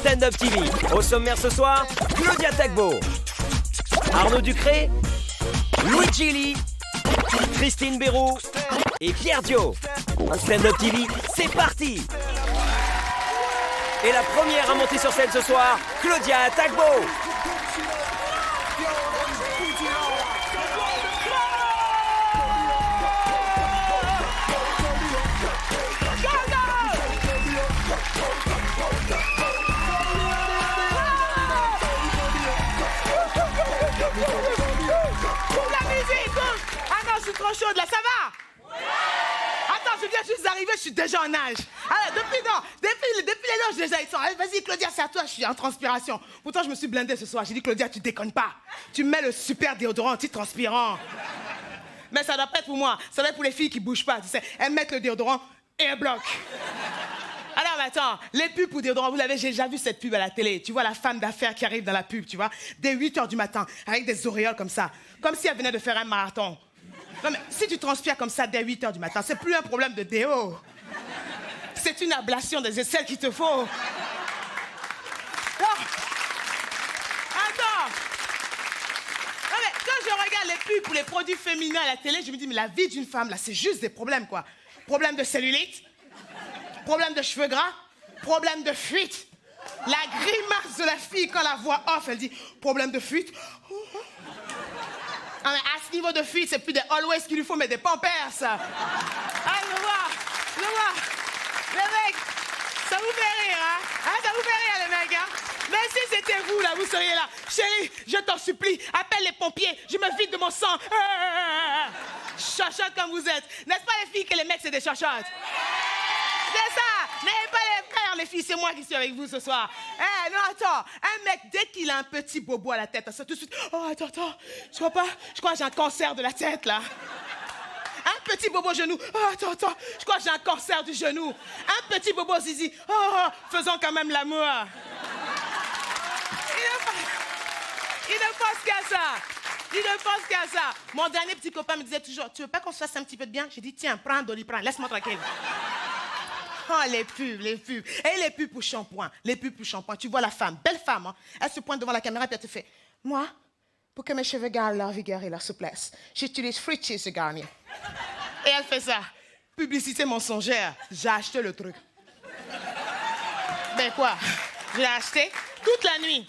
Stand-Up TV. Au sommaire ce soir, Claudia Tagbo, Arnaud Ducré, Louis Gilly, Christine Béroux et Pierre Dio. Un Stand-Up TV, c'est parti! Et la première à monter sur scène ce soir, Claudia Tagbo. Je suis trop chaude là, ça va? Ouais. Attends, je viens juste d'arriver, je suis déjà en nage. Alors, depuis les loges déjà, ils sont. Allez, vas-y, Claudia, c'est à toi, je suis en transpiration. Pourtant, je me suis blindée ce soir. J'ai dit, Claudia, tu déconnes pas. Tu mets le super déodorant anti-transpirant. Mais ça doit pas être pour moi, ça doit être pour les filles qui bougent pas, tu sais. Elles mettent le déodorant et elles bloquent. Alors, mais attends, les pubs pour déodorant, vous l'avez, j'ai déjà vu cette pub à la télé. Tu vois la femme d'affaires qui arrive dans la pub, tu vois, dès 8h du matin, avec des auréoles comme ça, comme si elle venait de faire un marathon. Non mais si tu transpires comme ça dès 8h du matin, c'est plus un problème de déo. C'est une ablation des aisselles qu'il te faut. Oh. Attends. Non mais quand je regarde les pubs pour les produits féminins à la télé, je me dis mais la vie d'une femme là, c'est juste des problèmes quoi. Problème de cellulite, problème de cheveux gras, problème de fuite. La grimace de la fille quand la voix off, elle dit problème de fuite. Ah, mais à ce niveau de fuite, c'est plus des Always qu'il lui faut, mais des Pampers. Ah, je vois. Les mecs, ça vous fait rire, hein? Ça vous fait rire, les mecs, hein? Mais si c'était vous, là, vous seriez là. Chérie, je t'en supplie, appelle les pompiers, je me vide de mon sang. Chachotte comme vous êtes. N'est-ce pas les filles que les mecs, c'est des chachottes? C'est ça! N'ayez pas les frères, les filles, c'est moi qui suis avec vous ce soir. Non, attends, un mec, dès qu'il a un petit bobo à la tête, ça tout de suite, oh, attends, tu vois pas? Je crois que j'ai un cancer de la tête, là. Un petit bobo genou, oh, attends, je crois que j'ai un cancer du genou. Un petit bobo zizi, oh, faisons quand même l'amour. Il ne pense qu'à ça. Mon dernier petit copain me disait toujours, tu veux pas qu'on se fasse un petit peu de bien? J'ai dit, tiens, prends Doliprane, laisse-moi tranquille. Oh, les pubs. Et les pubs pour shampoing. Tu vois la femme, belle femme, hein? Elle se pointe devant la caméra et elle te fait, moi, pour que mes cheveux gardent leur vigueur et leur souplesse, j'utilise Free Cheese Garnier. Et elle fait ça. Publicité mensongère. J'ai acheté le truc. Ben quoi? Je l'ai acheté toute la nuit.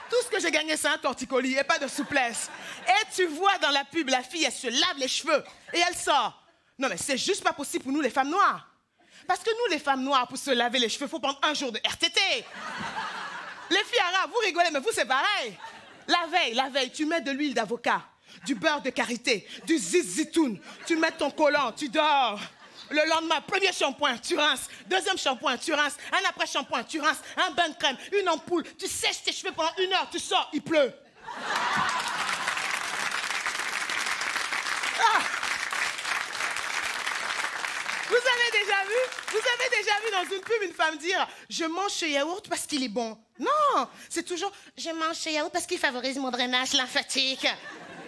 Tout ce que j'ai gagné, c'est un torticolis et pas de souplesse. Et tu vois dans la pub, la fille, elle se lave les cheveux et elle sort. Non, mais c'est juste pas possible pour nous, les femmes noires. Parce que nous, les femmes noires, pour se laver les cheveux, il faut prendre un jour de RTT. Les filles arabes, vous rigolez, mais vous, c'est pareil. La veille, tu mets de l'huile d'avocat, du beurre de karité, du zizitoun, tu mets ton collant, tu dors. Le lendemain, premier shampoing, tu rinces. Deuxième shampoing, tu rinces. Un après-shampoing, tu rinces. Un bain de crème, une ampoule. Tu sèches tes cheveux pendant 1 heure, tu sors, il pleut. Vous avez déjà vu dans une pub une femme dire « Je mange ce yaourt parce qu'il est bon ». Non, c'est toujours « Je mange ce yaourt parce qu'il favorise mon drainage lymphatique ».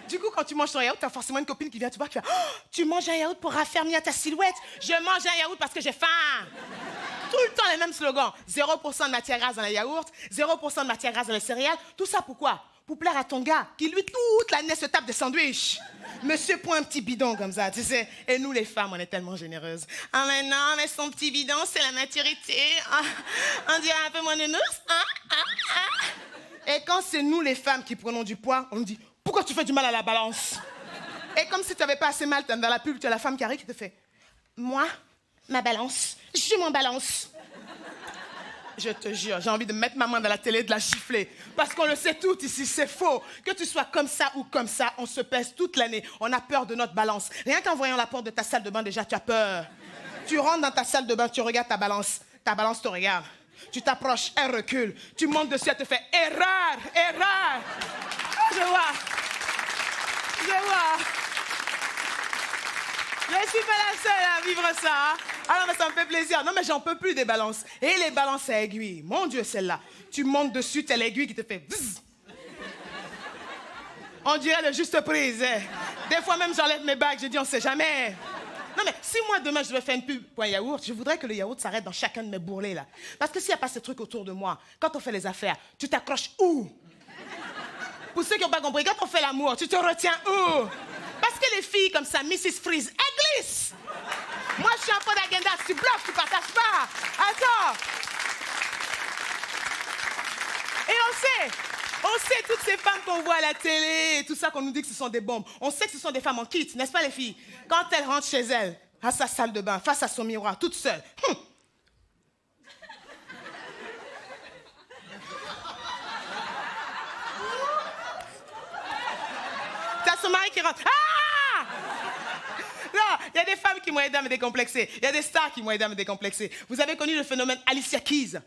Du coup, quand tu manges ton yaourt, t'as forcément une copine qui vient te voir qui fait oh, « Tu manges un yaourt pour raffermir ta silhouette ». « Je mange un yaourt parce que j'ai faim ». Tout le temps les mêmes slogans. 0% de matière grasse dans les yaourts, 0% de matière grasse dans les céréales. Tout ça pourquoi? Pour plaire à ton gars, qui lui toute l'année se tape des sandwichs. Monsieur prend un petit bidon comme ça, tu sais. Et nous, les femmes, on est tellement généreuses. Ah mais non, mais son petit bidon, c'est la maturité. Ah, on dirait un peu mon nounours. Et quand c'est nous, les femmes, qui prenons du poids, on nous dit, pourquoi tu fais du mal à la balance? Et comme si tu n'avais pas assez mal dans la pub, tu as la femme qui arrive qui te fait, moi, ma balance, je m'en balance. Je te jure, j'ai envie de mettre ma main dans la télé et de la gifler. Parce qu'on le sait tout ici, c'est faux. Que tu sois comme ça ou comme ça, on se pèse toute l'année. On a peur de notre balance. Rien qu'en voyant la porte de ta salle de bain, déjà, tu as peur. Tu rentres dans ta salle de bain, tu regardes ta balance. Ta balance te regarde. Tu t'approches, elle recule. Tu montes dessus, elle te fait erreur. Je vois. Je suis pas la seule à vivre ça. Hein? Ah non, mais ça me fait plaisir. Non, mais j'en peux plus des balances. Et les balances à aiguille. Mon Dieu, celle-là. Tu montes dessus, t'as l'aiguille qui te fait bzzz. On dirait le juste prise. Des fois même, j'enlève mes bagues. Je dis, on sait jamais. Non, mais si moi, demain, je devais faire une pub pour un yaourt, je voudrais que le yaourt s'arrête dans chacun de mes bourrelets, là. Parce que s'il n'y a pas ce truc autour de moi, quand on fait les affaires, tu t'accroches où? Pour ceux qui n'ont pas compris, quand on fait l'amour, tu te retiens où? Parce que les filles comme ça, Mrs. Freeze, elles glissent. Moi, je suis un peu d'agenda. Tu bloques, tu partages pas. Attends. Et on sait toutes ces femmes qu'on voit à la télé et tout ça, qu'on nous dit que ce sont des bombes. On sait que ce sont des femmes en kit, n'est-ce pas les filles? Quand elles rentrent chez elles, à sa salle de bain, face à son miroir, toute seule. T'as son mari qui rentre. Ah! Non, il y a des femmes qui m'ont aidé à me décomplexer. Il y a des stars qui m'ont aidé à me décomplexer. Vous avez connu le phénomène Alicia Keys?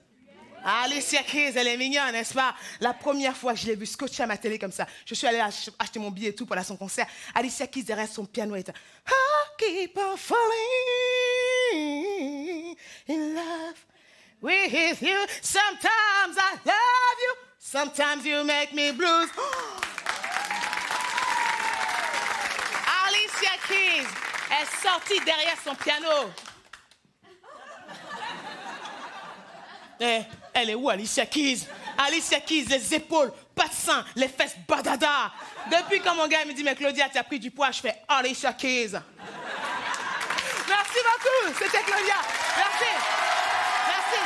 Alicia Keys, elle est mignonne, n'est-ce pas? La première fois que je l'ai vue scotchée à ma télé comme ça, je suis allée acheter mon billet et tout pour aller à son concert. Alicia Keys derrière son piano était I keep on falling in love with you. Sometimes I love you, sometimes you make me blues. Alicia Keys est sortie derrière son piano. Elle est où, Alicia Keys? Alicia Keys, les épaules, pas de sein, les fesses badada. Depuis quand mon gars me dit, mais Claudia, tu as pris du poids, je fais Alicia Keys. Merci beaucoup, c'était Claudia. Merci. Merci.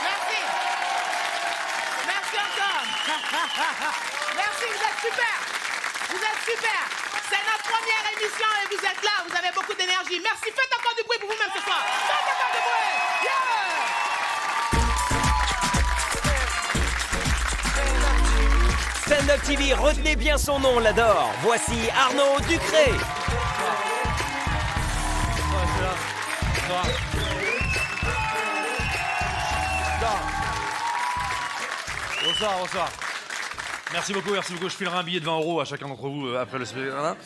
Merci. Merci encore. Merci, vous êtes super. Vous êtes super. C'est notre première émission et vous êtes là, vous avez beaucoup d'énergie. Merci, faites encore du bruit pour vous-même ce soir. Faites encore du bruit. Yeah! Stand Up TV, retenez bien son nom, on l'adore. Voici Arnaud Ducré. Bonsoir. Merci beaucoup. Je filerai un billet de 20 € à chacun d'entre vous après le spectacle.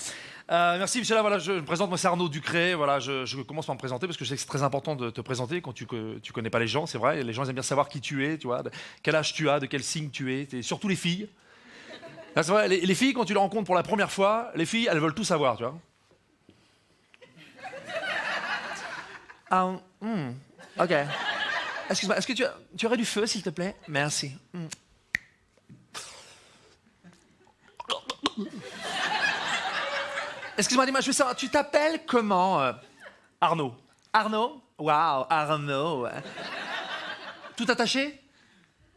Merci, monsieur. Voilà, je me présente, moi c'est Arnaud Ducré. Voilà, je commence par me présenter parce que je sais que c'est très important de te présenter quand tu connais pas les gens, c'est vrai. Les gens ils aiment bien savoir qui tu es, tu vois, quel âge tu as, de quel signe tu es, et surtout les filles. Là, c'est vrai, les filles, quand tu les rencontres pour la première fois, les filles, elles veulent tout savoir, tu vois. Ok. Excuse-moi, est-ce que tu aurais du feu, s'il te plaît? Merci. Excuse-moi, dis-moi, je veux savoir, tu t'appelles comment? Arnaud. Arnaud? Waouh, Arnaud. Tout attaché?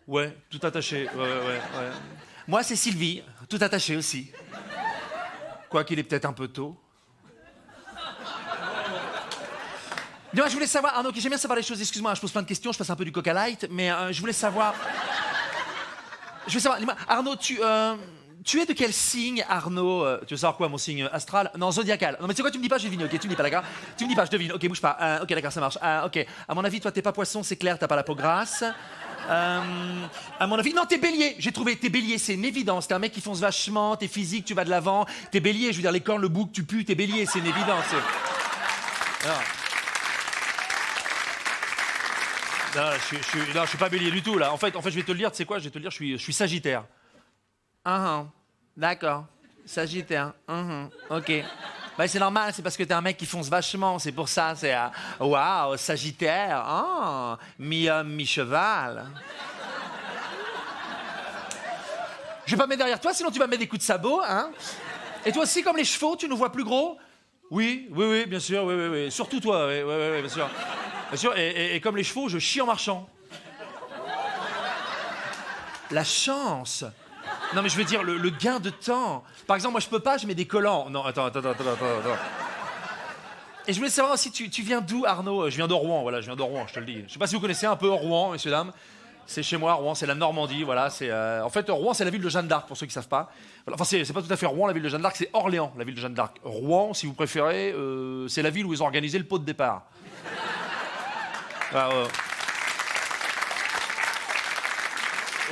Ouais, tout attaché. Ouais. Moi, c'est Sylvie, tout attaché aussi. Quoiqu'il est peut-être un peu tôt. Dis-moi, je voulais savoir, Arnaud, j'aime bien savoir les choses, excuse-moi, je pose plein de questions, je passe un peu du coca light, mais je voulais savoir... dis-moi, Arnaud, tu es de quel signe, Arnaud? Tu veux savoir quoi, mon signe astral? Non, zodiacal. Non, mais tu sais quoi, tu me dis pas, je devine, ok, tu me dis pas, d'accord? Tu me dis pas, je devine, ok, bouge pas. Ok, d'accord, ça marche. Ok, à mon avis, toi, t'es pas poisson, c'est clair, t'as pas la peau grasse. À mon avis, non, t'es bélier. J'ai trouvé, t'es bélier, c'est une évidence. T'es un mec qui fonce vachement, t'es physique, tu vas de l'avant. T'es bélier, je veux dire, les cornes, le bouc, tu pues, t'es bélier, c'est une évidence. Alors. Non, je suis pas bélier du tout, là. En fait, je vais te le dire, tu sais quoi, je vais te le dire, je suis sagittaire. D'accord. Sagittaire. Ok. Bah, c'est normal, c'est parce que t'es un mec qui fonce vachement, c'est pour ça, c'est... Waouh, Sagittaire, mi-cheval. Je vais pas me mettre derrière toi, sinon tu vas me mettre des coups de sabot, hein. Et toi aussi, comme les chevaux, tu nous vois plus gros? Oui, bien sûr, oui. Surtout toi, oui, bien sûr. Bien sûr, et comme les chevaux, je chie en marchant. La chance. Non, mais je veux dire, le gain de temps. Par exemple, moi, je peux pas, je mets des collants. Non, attends. Et je voulais savoir aussi, tu viens d'où, Arnaud? Je viens de Rouen, voilà, je te le dis. Je sais pas si vous connaissez un peu Rouen, messieurs, dames. C'est chez moi, Rouen, c'est la Normandie, voilà. En fait, Rouen, c'est la ville de Jeanne d'Arc, pour ceux qui savent pas. Enfin, c'est pas tout à fait Rouen, la ville de Jeanne d'Arc, c'est Orléans, la ville de Jeanne d'Arc. Rouen, si vous préférez, c'est la ville où ils ont organisé le pot de départ.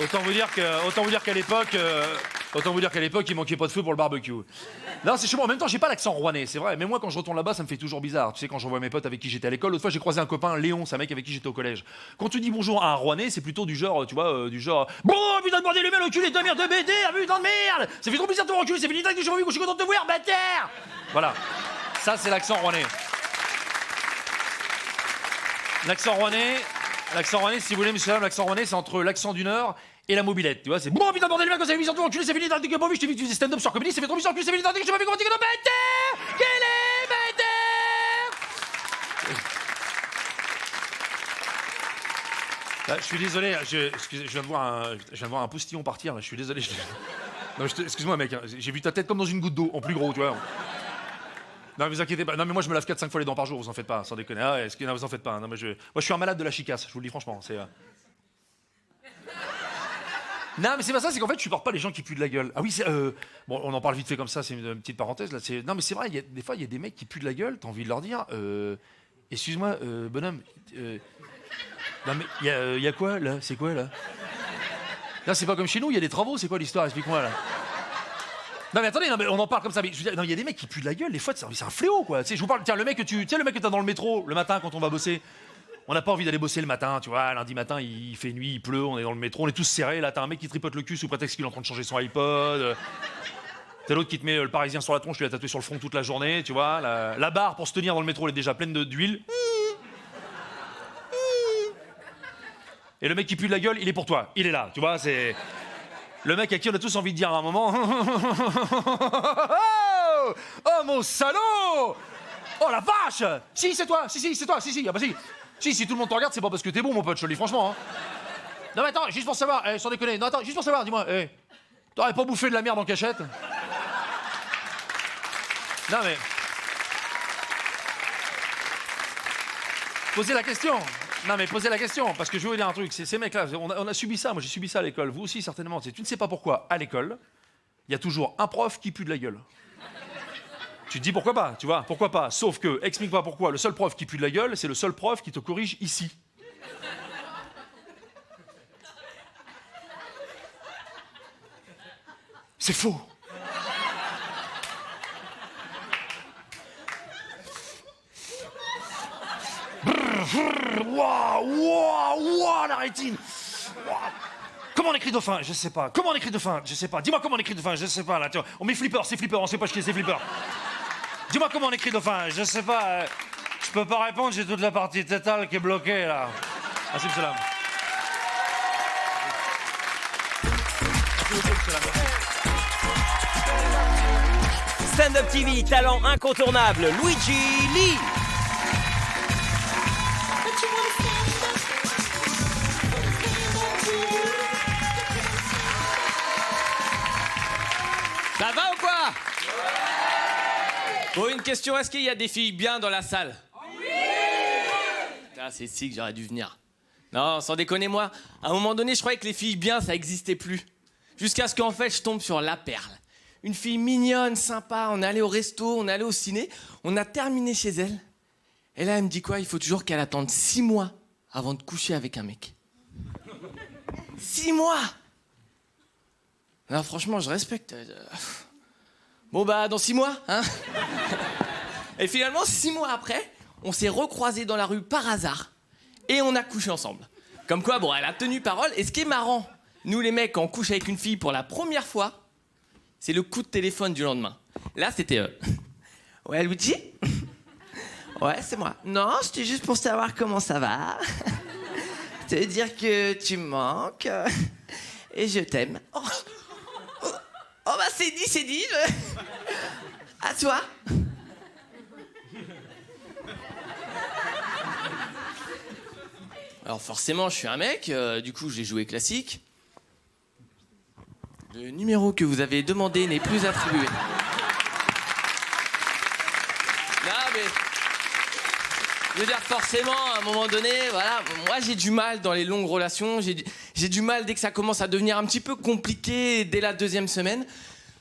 Autant vous dire qu'à l'époque, il manquait pas de feu pour le barbecue. Non, c'est chez moi. En même temps, j'ai pas l'accent rouennais, c'est vrai. Mais moi, quand je retourne là-bas, ça me fait toujours bizarre. Tu sais, quand je vois mes potes avec qui j'étais à l'école, l'autre fois, j'ai croisé un copain, Léon, c'est un mec avec qui j'étais au collège. Quand tu dis bonjour à un rouennais, c'est plutôt du genre, tu vois, bon, putain de bordel, le le cul, les deux merde de BD, putain de merde. Ça fait trop bizarre de ton recul, c'est fini que je suis content de te voir, bâtard. Voilà. Ça, c'est l'accent rouennais. L'accent rouennais, si vous voulez, monsieur, l'accent rouennais, c'est entre l'accent du Nord et la mobilette. Tu vois, c'est bon, putain, bordel, le mec, quand c'est mis sur toi, enculé, c'est fini, t'as dit que bon, je t'ai vu que tu faisais stand-up sur Comedy, c'est fait trop bizarre, enculé, c'est fini, t'as dit que je m'avais comment dire que bâtard! Quel est bâtard? Je suis désolé, je viens de voir un postillon partir, là, je suis désolé. Non, excuse-moi, mec, hein, j'ai vu ta tête comme dans une goutte d'eau, en plus gros, tu vois. Non, mais vous inquiétez pas. Non, mais moi, je me lave 4-5 fois les dents par jour, vous en faites pas, sans déconner. Ah, ouais, non, vous en faites pas. Non, mais moi, je suis un malade de la chicasse, je vous le dis franchement. Non, mais c'est pas ça, c'est qu'en fait, je supporte pas les gens qui puent de la gueule. Ah oui, bon, on en parle vite fait comme ça, c'est une petite parenthèse, là. Non, mais c'est vrai, des fois, il y a des mecs qui puent de la gueule, t'as envie de leur dire, excuse-moi, bonhomme, non, mais il y a quoi, là? C'est quoi, là? Là, c'est pas comme chez nous, il y a des travaux, c'est quoi l'histoire? Explique-moi, là. Non, mais attendez, non, mais on en parle comme ça, mais je veux dire, non, il y a des mecs qui puent de la gueule, des fois, c'est un fléau, quoi. Tu sais, je vous parle, tiens, le mec que t'as dans le métro, le matin, quand on va bosser, on n'a pas envie d'aller bosser le matin, tu vois, lundi matin, il fait nuit, il pleut, on est dans le métro, on est tous serrés, là, t'as un mec qui tripote le cul sous prétexte qu'il est en train de changer son iPod. T'as l'autre qui te met le Parisien sur la tronche, tu l'as tatoué sur le front toute la journée, tu vois. La barre pour se tenir dans le métro, elle est déjà pleine d'huile. Et le mec qui pue de la gueule, il est pour toi. Il est là, tu vois, c'est... Le mec à qui on a tous envie de dire à un moment... Oh, mon salaud! Oh, la vache! Si, c'est toi, si, c'est toi, si, ah bah si. Si tout le monde te regarde, c'est pas parce que t'es bon, mon pote, je te le dis franchement. Hein. Non, mais attends, juste pour savoir, sans déconner, non, attends, juste pour savoir, dis-moi, t'aurais pas bouffé de la merde en cachette? Non, mais... Posez la question. Non, mais posez la question, parce que je vais vous dire un truc. Ces mecs-là, on a subi ça. Moi, j'ai subi ça à l'école. Vous aussi, certainement. Tu ne sais pas pourquoi, à l'école, il y a toujours un prof qui pue de la gueule. Tu te dis pourquoi pas, tu vois, pourquoi pas. Sauf que, explique-moi pourquoi, le seul prof qui pue de la gueule, c'est le seul prof qui te corrige ici. C'est faux. Waouh, la rétine. Wow. Comment on écrit dauphin? Je sais pas. Comment on écrit dauphin? Je sais pas. Dis-moi comment on écrit dauphin? Je sais pas, là. On met flipper, c'est flipper, on sait pas chier, c'est flipper. Dis-moi comment on écrit dauphin? Je sais pas. Je peux pas répondre, j'ai toute la partie tétale qui est bloquée, là. Merci, monsieur Lam. Stand-up TV, talent incontournable, Luigi Lee. Ça va ou quoi? Bon, une question, est-ce qu'il y a des filles bien dans la salle? Oui. Ah, c'est ici que j'aurais dû venir. Non, sans déconner, moi, à un moment donné, je croyais que les filles bien, ça existait plus. Jusqu'à ce qu'en fait, je tombe sur la perle. Une fille mignonne, sympa, on est allé au resto, on est allé au ciné, on a terminé chez elle. Et là, elle me dit quoi? Il faut toujours qu'elle attende 6 mois avant de coucher avec un mec. 6 mois! Alors franchement, je respecte. Bon bah, dans 6 mois, hein. Et finalement, 6 mois après, on s'est recroisés dans la rue par hasard. Et on a couché ensemble. Comme quoi, bon, elle a tenu parole. Et ce qui est marrant, nous les mecs, quand on couche avec une fille pour la première fois, c'est le coup de téléphone du lendemain. Là, c'était... Ouais, Luigi? Ouais, c'est moi. Non, c'était juste pour savoir comment ça va. Te dire que tu me manques. Et je t'aime. Oh bah c'est dit. À toi. Alors forcément, je suis un mec, du coup j'ai joué classique. Le numéro que vous avez demandé n'est plus attribué. Non mais... Je veux dire, forcément, à un moment donné, voilà, moi j'ai du mal dans les longues relations, j'ai du mal dès que ça commence à devenir un petit peu compliqué dès la 2e semaine.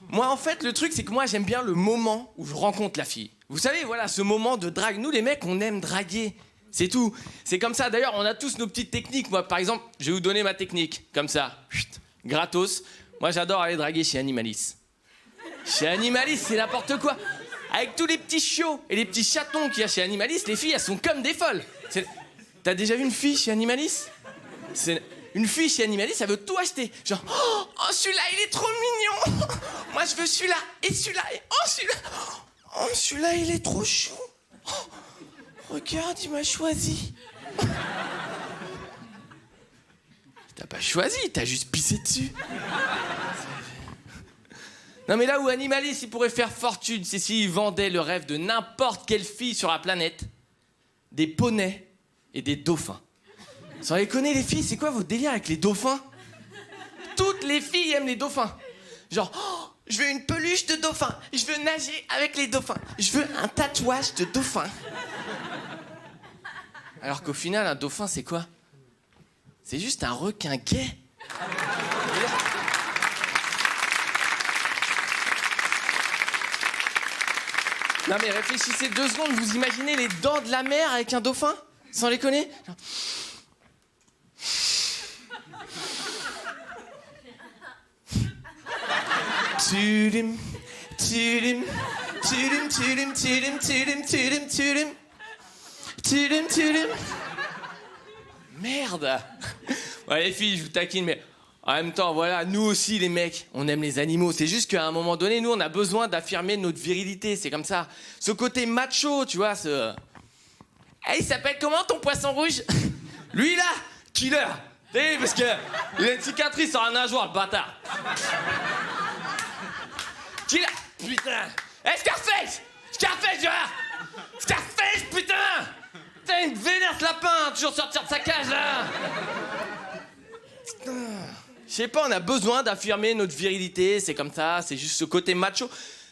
Moi, en fait, le truc, c'est que moi, j'aime bien le moment où je rencontre la fille. Vous savez, voilà, ce moment de drague. Nous, les mecs, on aime draguer. C'est tout. C'est comme ça. D'ailleurs, on a tous nos petites techniques. Moi, par exemple, je vais vous donner ma technique. Comme ça. Chut, gratos. Moi, j'adore aller draguer chez Animalis. Chez Animalis, c'est n'importe quoi. Avec tous les petits chiots et les petits chatons qu'il y a chez Animalis, les filles, elles sont comme des folles. T'as déjà vu une fille chez Animalis? Une fille chez Animalis, elle veut tout acheter. Genre, oh, celui-là, il est trop mignon. Moi, je veux celui-là, et celui-là, et oh, celui-là. Oh, celui-là, il est trop chou. Oh, regarde, il m'a choisi. T'as pas choisi, t'as juste pissé dessus. Non mais là où Animalis il pourrait faire fortune, c'est s'il vendait le rêve de n'importe quelle fille sur la planète. Des poneys et des dauphins. Sans les connaître les filles, c'est quoi votre délire avec les dauphins? Toutes les filles aiment les dauphins. Genre, oh, je veux une peluche de dauphin, je veux nager avec les dauphins, je veux un tatouage de dauphin. Alors qu'au final, un dauphin, c'est quoi? C'est juste un requin gay. Non mais réfléchissez 2 secondes, vous imaginez les dents de la mer avec un dauphin? Sans les connaître? Tudim, tudim, tudim, tudim, tudim, tudim, tudim, tudim. Tudim, tudim. Merde. Ouais les filles, je vous taquine, mais en même temps, voilà, nous aussi les mecs, on aime les animaux. C'est juste qu'à un moment donné, nous, on a besoin d'affirmer notre virilité. C'est comme ça. Ce côté macho, tu vois, ce... Hey, il s'appelle comment ton poisson rouge? Lui là, killer. T'sais, parce que il a une cicatrice sur la nageoire, le bâtard. Killer. Putain. Hey, Scarface! Scarface, tu vois! Scarface, putain! Putain, il me vénère ce lapin, toujours sortir de sa cage, là! Putain. Je sais pas, on a besoin d'affirmer notre virilité, c'est comme ça, c'est juste ce côté macho.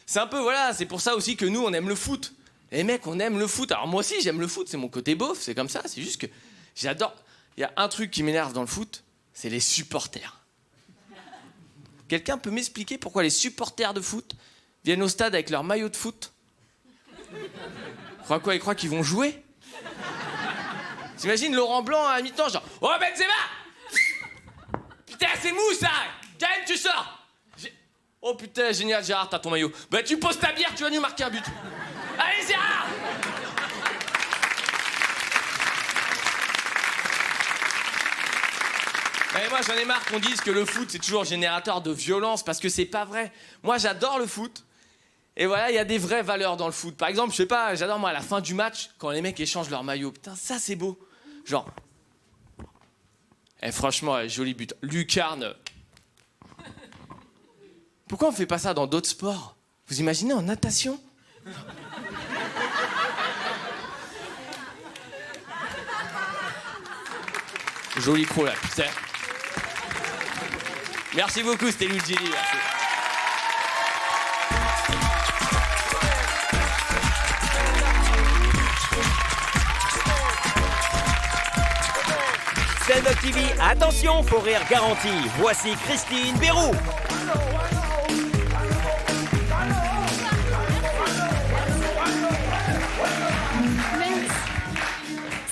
C'est un peu, voilà, c'est pour ça aussi que nous, on aime le foot. Les mecs, on aime le foot. Alors moi aussi, j'aime le foot, c'est mon côté beauf, c'est comme ça, c'est juste que j'adore... Il y a un truc qui m'énerve dans le foot, c'est les supporters. Quelqu'un peut m'expliquer pourquoi les supporters de foot viennent au stade avec leur maillot de foot? Ils croient qu'ils vont jouer? T'imagines Laurent Blanc à mi-temps, genre « Oh Benzema ! Putain, c'est mou ça! Quand même, tu sors! Oh putain, génial, Gérard, t'as ton maillot. Bah tu poses ta bière, tu vas nous marquer un but. Allez, Gérard! Mais moi, j'en ai marre qu'on dise que le foot, c'est toujours générateur de violence, parce que c'est pas vrai. Moi, j'adore le foot. Et voilà, il y a des vraies valeurs dans le foot. Par exemple, je sais pas, j'adore, moi, à la fin du match, quand les mecs échangent leur maillot. Putain, ça, c'est beau. Genre... franchement, joli but. Lucarne. Pourquoi on fait pas ça dans d'autres sports? Vous imaginez en natation? Joli pro là, putain. Merci beaucoup, c'était Luigi. Merci. Stand-up TV, attention, faut rire garanti. Voici Christine Béroux.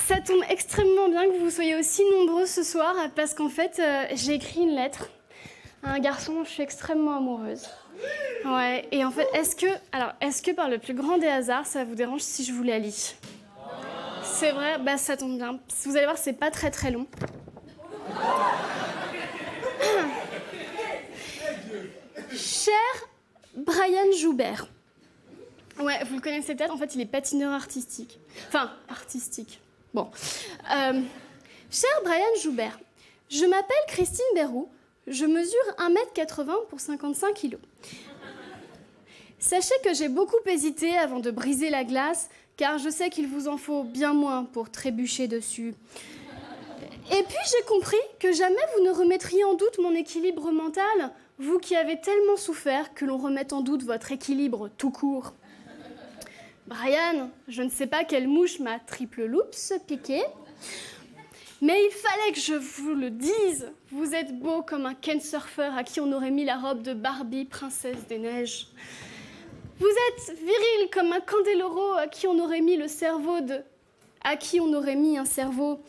Ça tombe extrêmement bien que vous soyez aussi nombreux ce soir parce qu'en fait, j'ai écrit une lettre à un garçon dont je suis extrêmement amoureuse. Ouais, et en fait, est-ce que par le plus grand des hasards, ça vous dérange si je vous la lis? C'est vrai, bah ça tombe bien. Vous allez voir, c'est pas très très long. Cher Brian Joubert. Ouais, vous le connaissez peut-être, en fait, il est patineur artistique. Enfin, artistique. Bon. Cher Brian Joubert, je m'appelle Christine Béroux, je mesure 1m80 pour 55 kilos. Sachez que j'ai beaucoup hésité avant de briser la glace, car je sais qu'il vous en faut bien moins pour trébucher dessus. Et puis j'ai compris que jamais vous ne remettriez en doute mon équilibre mental, vous qui avez tellement souffert que l'on remette en doute votre équilibre tout court. Brian, je ne sais pas quelle mouche m'a triple loops piqué, mais il fallait que je vous le dise. Vous êtes beau comme un Ken-surfer à qui on aurait mis la robe de Barbie, princesse des neiges. Vous êtes viril comme un Candeloro à qui on aurait mis le cerveau de... à qui on aurait mis un cerveau.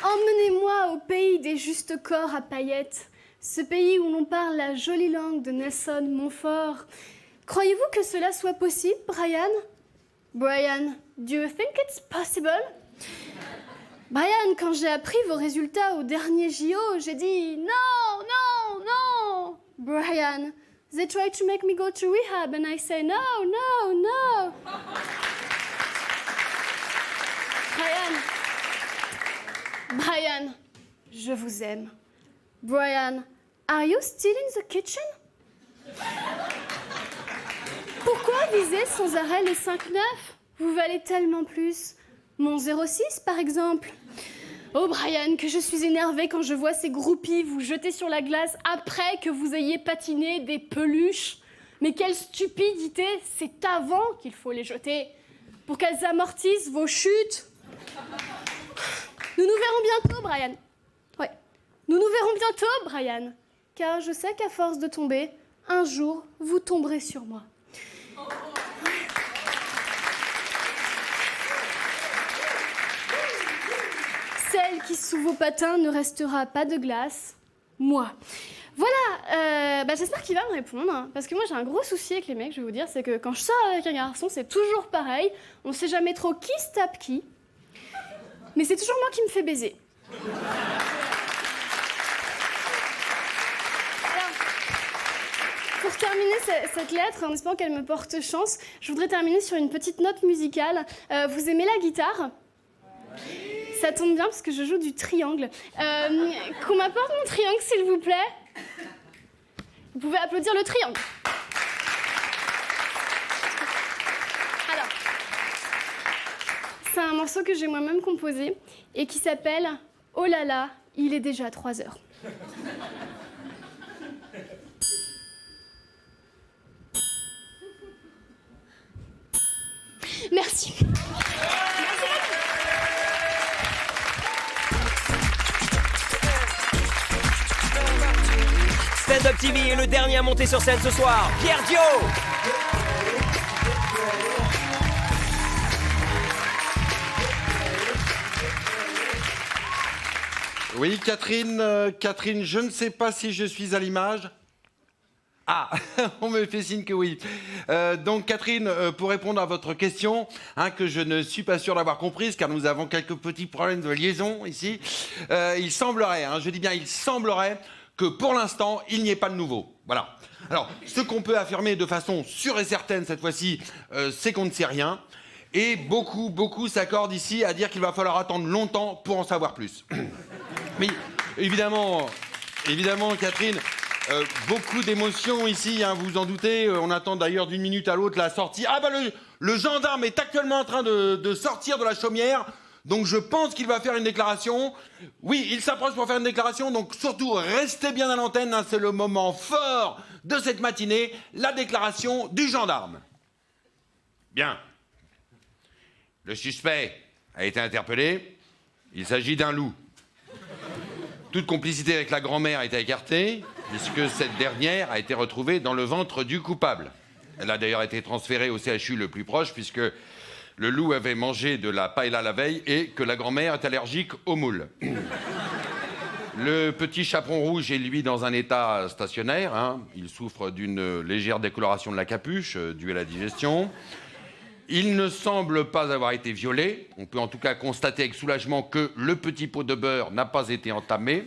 Emmenez-moi au pays des justes corps à paillettes, ce pays où l'on parle la jolie langue de Nelson Montfort. Croyez-vous que cela soit possible, Brian? Brian, do you think it's possible? Brian, quand j'ai appris vos résultats au dernier JO, j'ai dit non, non, non. Brian, They try to make me go to rehab and I say no, no, no. Brian, je vous aime. Brian, are you still in the kitchen? Pourquoi viser sans arrêt les 5-9? Vous valez tellement plus. Mon 06, par exemple. Oh, Brian, que je suis énervée quand je vois ces groupies vous jeter sur la glace après que vous ayez patiné des peluches. Mais quelle stupidité! C'est avant qu'il faut les jeter, pour qu'elles amortissent vos chutes. Nous nous verrons bientôt, Brian. Ouais, nous nous verrons bientôt, Brian. Car je sais qu'à force de tomber, un jour, vous tomberez sur moi. Celle qui, sous vos patins, ne restera pas de glace, moi. Voilà, j'espère qu'il va me répondre, hein, parce que moi j'ai un gros souci avec les mecs, je vais vous dire, c'est que quand je sors avec un garçon, c'est toujours pareil, on sait jamais trop qui se tape qui, mais c'est toujours moi qui me fais baiser. Alors, pour terminer cette lettre, en espérant qu'elle me porte chance, je voudrais terminer sur une petite note musicale. Vous aimez la guitare ? Ça tombe bien parce que je joue du triangle. Qu'on m'apporte mon triangle, s'il vous plaît. Vous pouvez applaudir le triangle. Alors, c'est un morceau que j'ai moi-même composé et qui s'appelle « Oh là là, il est déjà 3 heures ». Merci. Stand Up TV est le dernier à monter sur scène ce soir, Pierre Dio. Oui, Catherine, Catherine, je ne sais pas si je suis à l'image. Ah, on me fait signe que oui. Donc, Catherine, pour répondre à votre question, que je ne suis pas sûr d'avoir comprise, car nous avons quelques petits problèmes de liaison ici, il semblerait, je dis bien il semblerait, que pour l'instant, il n'y ait pas de nouveau. Voilà. Alors, ce qu'on peut affirmer de façon sûre et certaine cette fois-ci, c'est qu'on ne sait rien. Et beaucoup s'accordent ici à dire qu'il va falloir attendre longtemps pour en savoir plus. Mais évidemment, Catherine, beaucoup d'émotions ici, vous vous en doutez. On attend d'ailleurs d'une minute à l'autre la sortie. Ah le gendarme est actuellement en train de sortir de la chaumière. Donc je pense qu'il va faire une déclaration. Oui, il s'approche pour faire une déclaration, donc surtout restez bien à l'antenne, c'est le moment fort de cette matinée, la déclaration du gendarme. Bien. Le suspect a été interpellé. Il s'agit d'un loup. Toute complicité avec la grand-mère a été écartée, puisque cette dernière a été retrouvée dans le ventre du coupable. Elle a d'ailleurs été transférée au CHU le plus proche, puisque le loup avait mangé de la paella la veille et que la grand-mère est allergique aux moules. Le petit chaperon rouge est, lui, dans un état stationnaire. Il souffre d'une légère décoloration de la capuche, due à la digestion. Il ne semble pas avoir été violé. On peut en tout cas constater avec soulagement que le petit pot de beurre n'a pas été entamé.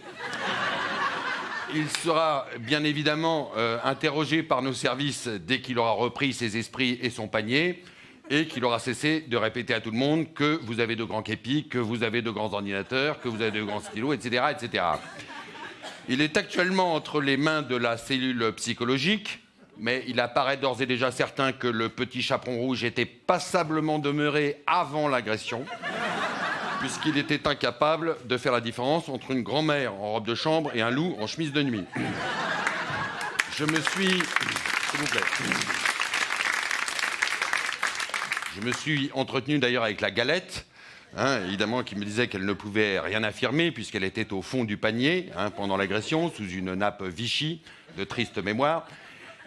Il sera bien évidemment interrogé par nos services dès qu'il aura repris ses esprits et son panier, et qu'il aura cessé de répéter à tout le monde que vous avez de grands képis, que vous avez de grands ordinateurs, que vous avez de grands stylos, etc., etc. Il est actuellement entre les mains de la cellule psychologique, mais il apparaît d'ores et déjà certain que le petit chaperon rouge était passablement demeuré avant l'agression, puisqu'il était incapable de faire la différence entre une grand-mère en robe de chambre et un loup en chemise de nuit. Je me suis... S'il vous plaît. Je me suis entretenu d'ailleurs avec la galette, évidemment, qui me disait qu'elle ne pouvait rien affirmer puisqu'elle était au fond du panier pendant l'agression, sous une nappe Vichy de triste mémoire.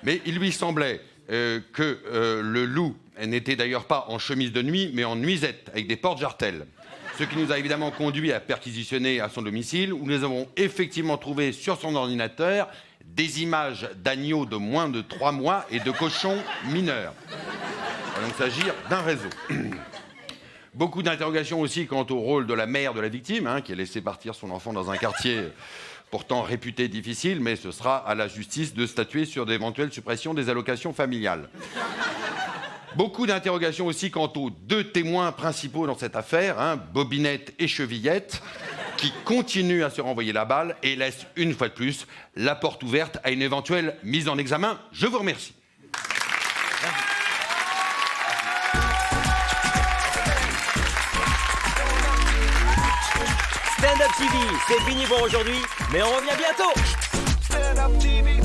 Mais il lui semblait que le loup n'était d'ailleurs pas en chemise de nuit, mais en nuisette, avec des porte-jartelles. Ce qui nous a évidemment conduit à perquisitionner à son domicile, où nous avons effectivement trouvé sur son ordinateur des images d'agneaux de moins de 3 mois et de cochons mineurs. Il va donc s'agir d'un réseau. Beaucoup d'interrogations aussi quant au rôle de la mère de la victime, qui a laissé partir son enfant dans un quartier pourtant réputé difficile, mais ce sera à la justice de statuer sur d'éventuelles suppressions des allocations familiales. Beaucoup d'interrogations aussi quant aux 2 témoins principaux dans cette affaire, Bobinette et Chevillette, qui continuent à se renvoyer la balle et laissent une fois de plus la porte ouverte à une éventuelle mise en examen. Je vous remercie. Stand Up TV, c'est fini pour aujourd'hui, mais on revient bientôt. Stand Up TV.